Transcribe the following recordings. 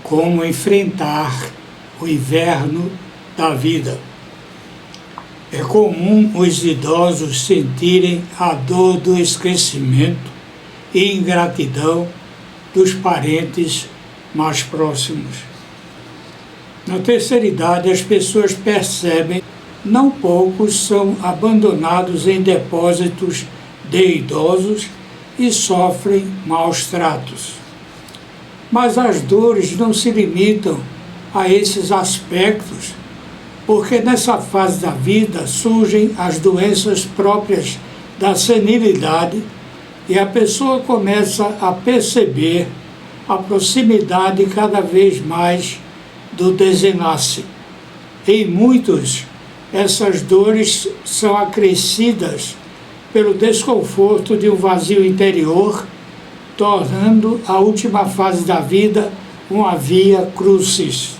como enfrentar o inverno da vida. É comum os idosos sentirem a dor do esquecimento e ingratidão dos parentes mais próximos. Na terceira idade, as pessoas percebem que não poucos são abandonados em depósitos de idosos e sofrem maus tratos. Mas as dores não se limitam a esses aspectos, porque nessa fase da vida surgem as doenças próprias da senilidade e a pessoa começa a perceber a proximidade cada vez mais do desenlace. Em muitos, essas dores são acrescidas pelo desconforto de um vazio interior, tornando a última fase da vida uma via crucis.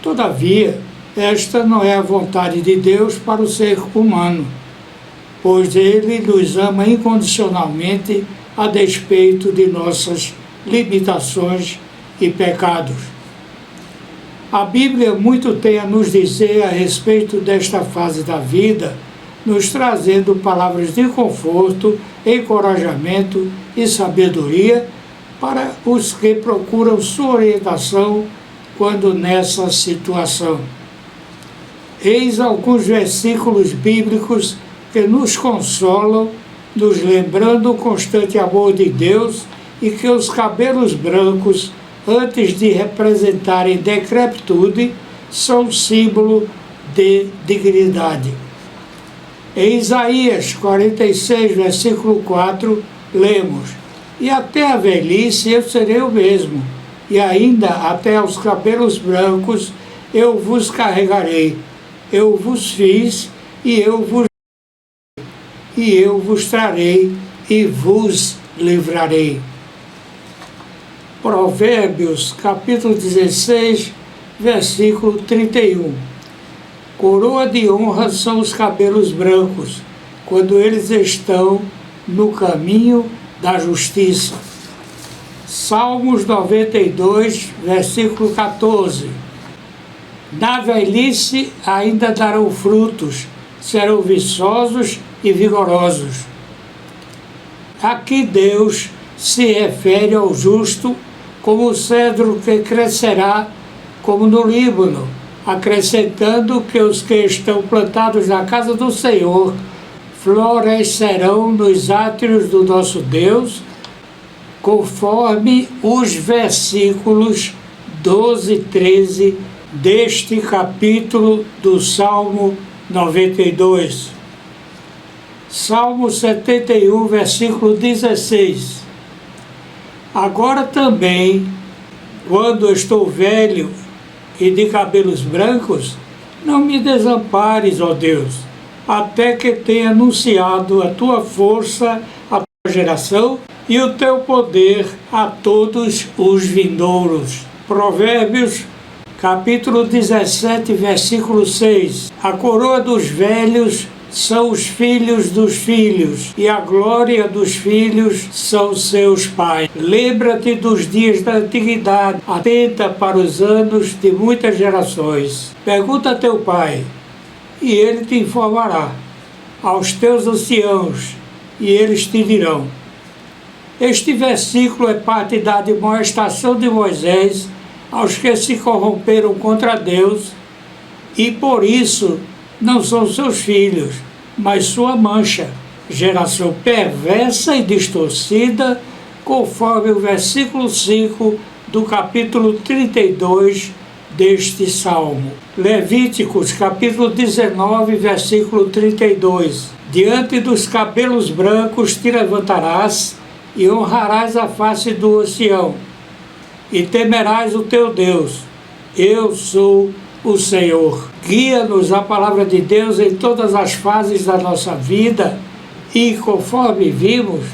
Todavia, esta não é a vontade de Deus para o ser humano, pois Ele nos ama incondicionalmente a despeito de nossas limitações e pecados. A Bíblia muito tem a nos dizer a respeito desta fase da vida, nos trazendo palavras de conforto, encorajamento e sabedoria para os que procuram sua orientação quando nessa situação. Eis alguns versículos bíblicos que nos consolam, nos lembrando o constante amor de Deus e que os cabelos brancos, antes de representarem decrepitude, são símbolo de dignidade. Em Isaías 46, versículo 4, lemos: "E até a velhice eu serei o mesmo, e ainda até aos cabelos brancos eu vos carregarei. Eu vos fiz, e eu vos trarei, e vos livrarei." Provérbios, capítulo 16, versículo 31. Coroa de honra são os cabelos brancos, quando eles estão no caminho da justiça. Salmos 92, versículo 14. Na velhice ainda darão frutos, serão viçosos e vigorosos. Aqui Deus se refere ao justo como o cedro que crescerá como no Líbano, acrescentando que os que estão plantados na casa do Senhor florescerão nos átrios do nosso Deus, conforme os versículos 12 e 13 deste capítulo do Salmo 92. Salmo 71, versículo 16. Agora também, quando estou velho e de cabelos brancos, não me desampares, ó Deus, até que tenha anunciado a tua força à tua geração e o teu poder a todos os vindouros. Provérbios, capítulo 17, versículo 6. A coroa dos velhos são os filhos dos filhos, e a glória dos filhos são seus pais. Lembra-te dos dias da antiguidade, atenta para os anos de muitas gerações. Pergunta a teu pai, e ele te informará, aos teus anciãos, e eles te dirão. Este versículo é parte da admoestação de Moisés aos que se corromperam contra Deus, e por isso não são seus filhos, mas sua mancha, geração perversa e distorcida, conforme o versículo 5 do capítulo 32 deste Salmo. Levíticos, capítulo 19, versículo 32. Diante dos cabelos brancos te levantarás e honrarás a face do ancião, e temerás o teu Deus. Eu sou o Senhor. Guia-nos a palavra de Deus em todas as fases da nossa vida e, conforme vimos,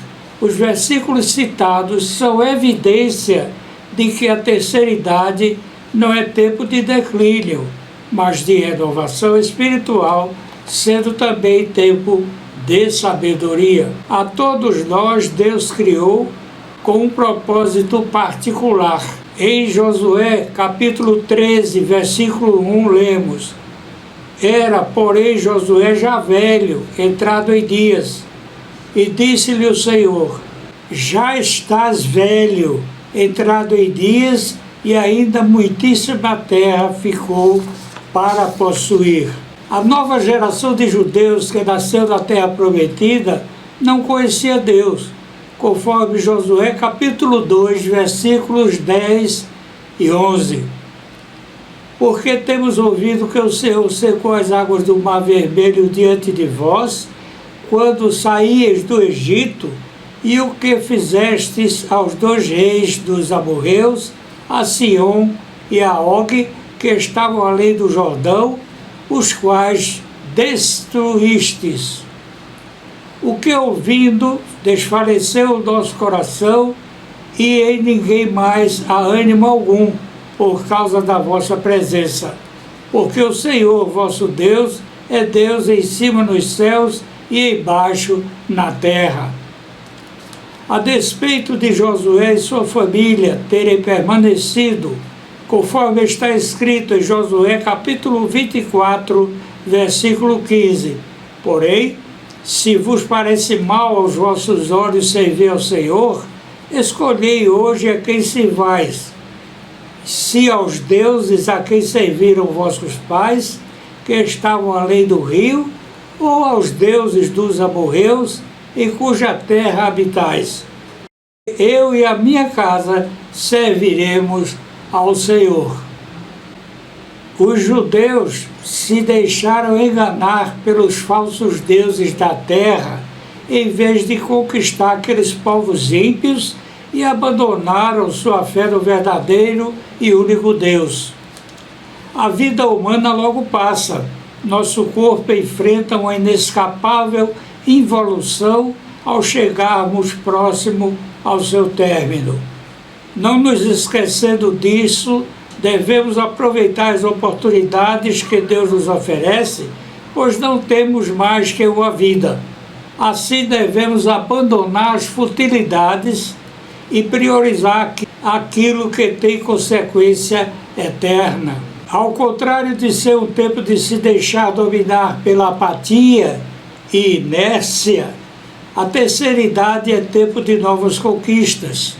os versículos citados são evidência de que a terceira idade não é tempo de declínio, mas de renovação espiritual, sendo também tempo de sabedoria. A todos nós Deus criou com um propósito particular. Em Josué, capítulo 13, versículo 1, lemos: Era, porém, Josué já velho, entrado em dias, e disse-lhe o Senhor: Já estás velho, entrado em dias, e ainda muitíssima terra ficou para possuir. A nova geração de judeus que nasceu na terra prometida não conhecia Deus, conforme Josué capítulo 2, versículos 10 e 11. Porque temos ouvido que o Senhor secou as águas do Mar Vermelho diante de vós, quando saíeis do Egito, e o que fizestes aos 2 reis dos amorreus, a Sion e a Og, que estavam além do Jordão, os quais destruístes. O que ouvindo desfaleceu o nosso coração, e em ninguém mais há ânimo algum, por causa da vossa presença. Porque o Senhor vosso Deus é Deus em cima nos céus e embaixo na terra. A despeito de Josué e sua família terem permanecido, conforme está escrito em Josué capítulo 24, versículo 15, porém, se vos parece mal aos vossos olhos servir ao Senhor, escolhei hoje a quem servais, se aos deuses a quem serviram vossos pais, que estavam além do rio, ou aos deuses dos amorreus, em cuja terra habitais. Eu e a minha casa serviremos ao Senhor. Os judeus se deixaram enganar pelos falsos deuses da terra, em vez de conquistar aqueles povos ímpios, e abandonaram sua fé no verdadeiro e único Deus. A vida humana logo passa. Nosso corpo enfrenta uma inescapável involução ao chegarmos próximo ao seu término. Não nos esquecendo disso, devemos aproveitar as oportunidades que Deus nos oferece, pois não temos mais que uma vida. Assim devemos abandonar as futilidades e priorizar aquilo que tem consequência eterna. Ao contrário de ser um tempo de se deixar dominar pela apatia e inércia, a terceira idade é tempo de novas conquistas.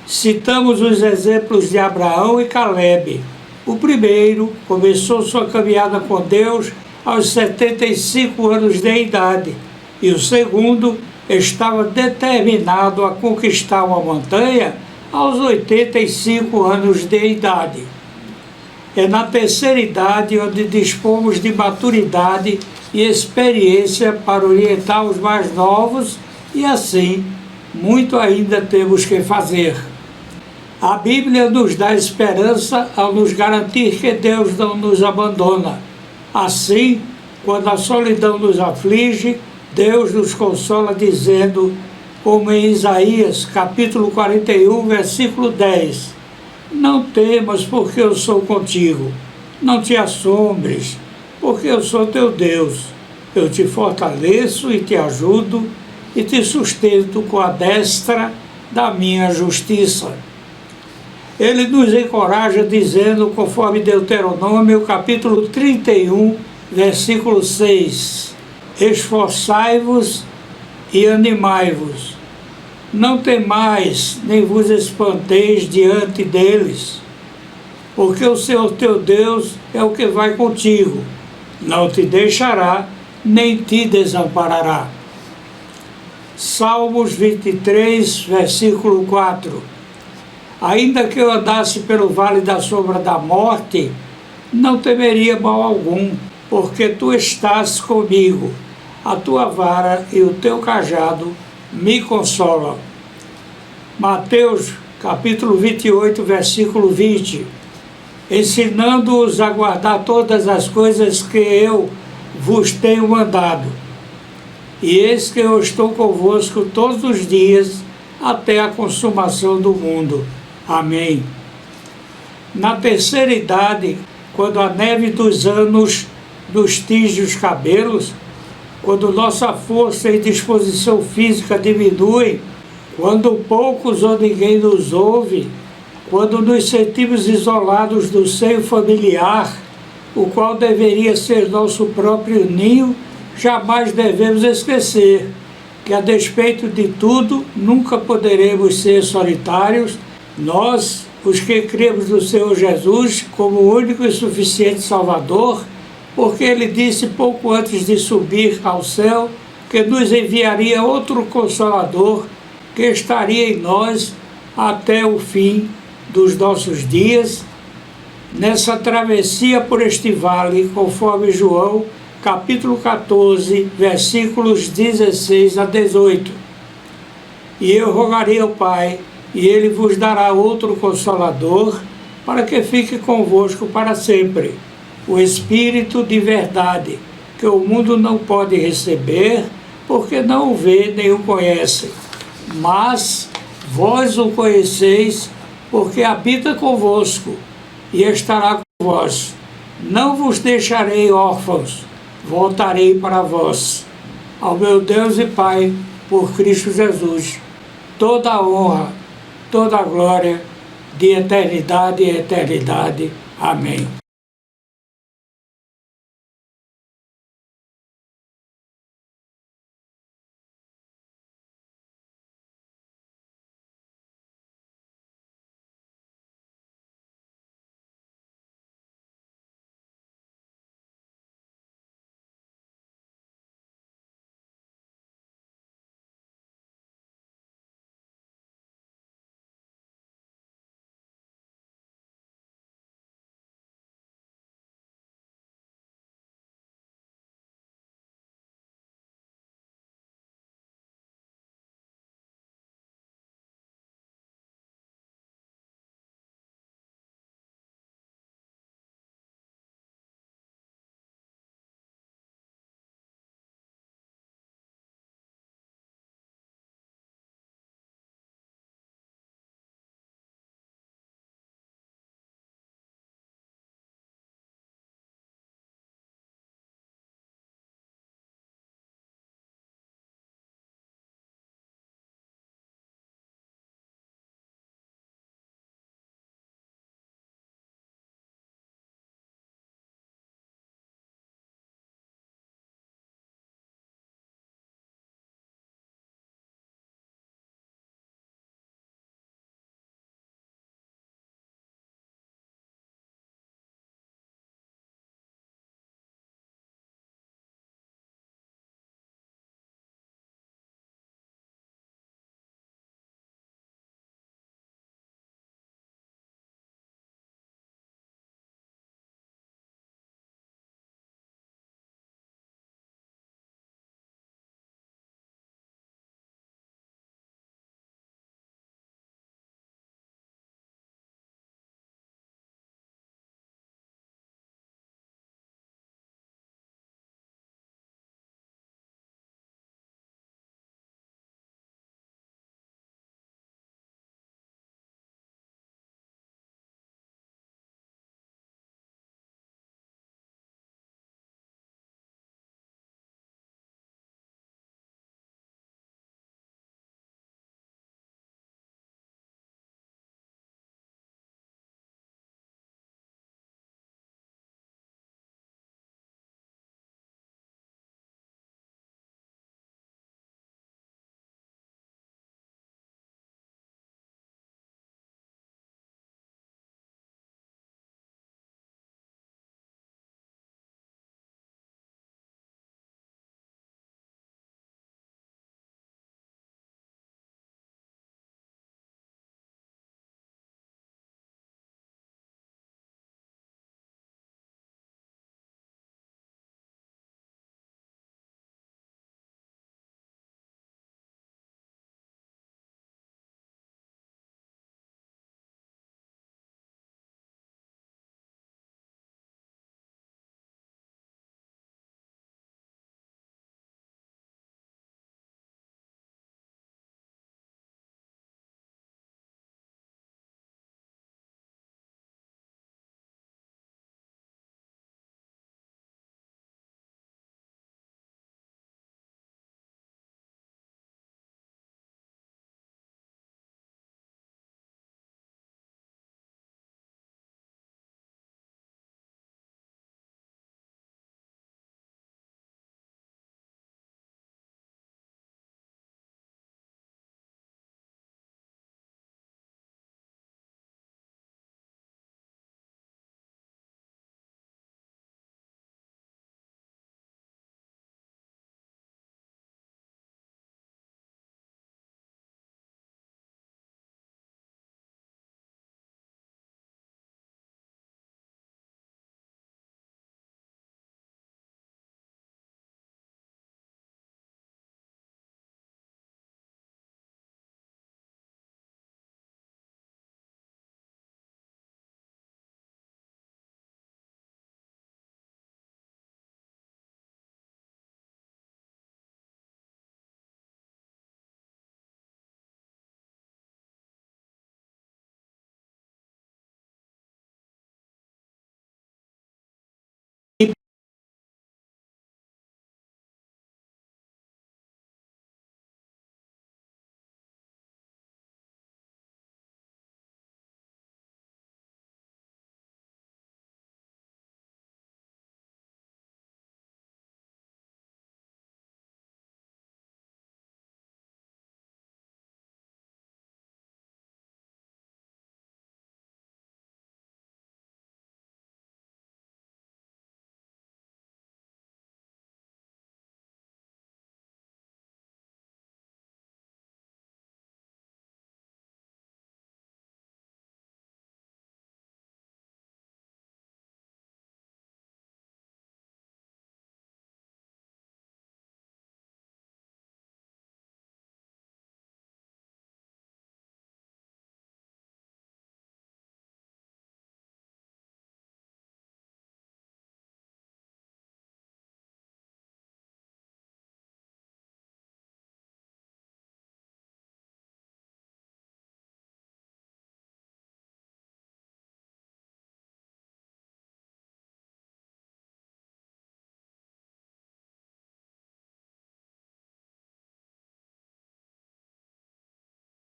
Citamos os exemplos de Abraão e Caleb. O primeiro começou sua caminhada com Deus aos 75 anos de idade, e o segundo estava determinado a conquistar uma montanha aos 85 anos de idade. É na terceira idade onde dispomos de maturidade e experiência para orientar os mais novos, e assim, muito ainda temos que fazer. A Bíblia nos dá esperança ao nos garantir que Deus não nos abandona. Assim, quando a solidão nos aflige, Deus nos consola dizendo, como em Isaías, capítulo 41, versículo 10, Não temas, porque eu sou contigo. Não te assombres, porque eu sou teu Deus. Eu te fortaleço e te ajudo e te sustento com a destra da minha justiça. Ele nos encoraja dizendo, conforme Deuteronômio, capítulo 31, versículo 6, Esforçai-vos e animai-vos. Não temais, nem vos espanteis diante deles, porque o Senhor teu Deus é o que vai contigo, não te deixará, nem te desamparará. Salmos 23, versículo 4. Ainda que eu andasse pelo vale da sombra da morte, não temeria mal algum, porque tu estás comigo. A tua vara e o teu cajado me consolam. Mateus, capítulo 28, versículo 20. Ensinando-os a guardar todas as coisas que eu vos tenho mandado. E eis que eu estou convosco todos os dias, até a consumação do mundo. Amém. Na terceira idade, quando a neve dos anos nos tinge os cabelos, quando nossa força e disposição física diminuem, quando poucos ou ninguém nos ouve, quando nos sentimos isolados do seio familiar, o qual deveria ser nosso próprio ninho, jamais devemos esquecer que, a despeito de tudo, nunca poderemos ser solitários. Nós, os que cremos no Senhor Jesus como o único e suficiente Salvador, porque Ele disse pouco antes de subir ao céu que nos enviaria outro Consolador que estaria em nós até o fim dos nossos dias, nessa travessia por este vale, conforme João, capítulo 14, versículos 16 a 18. E eu rogarei ao Pai, e Ele vos dará outro Consolador, para que fique convosco para sempre, o Espírito de verdade, que o mundo não pode receber, porque não o vê nem o conhece. Mas vós o conheceis, porque habita convosco e estará com vós. Não vos deixarei órfãos, voltarei para vós. Ao meu Deus e Pai, por Cristo Jesus, toda a honra, toda a glória, de eternidade em eternidade. Amém.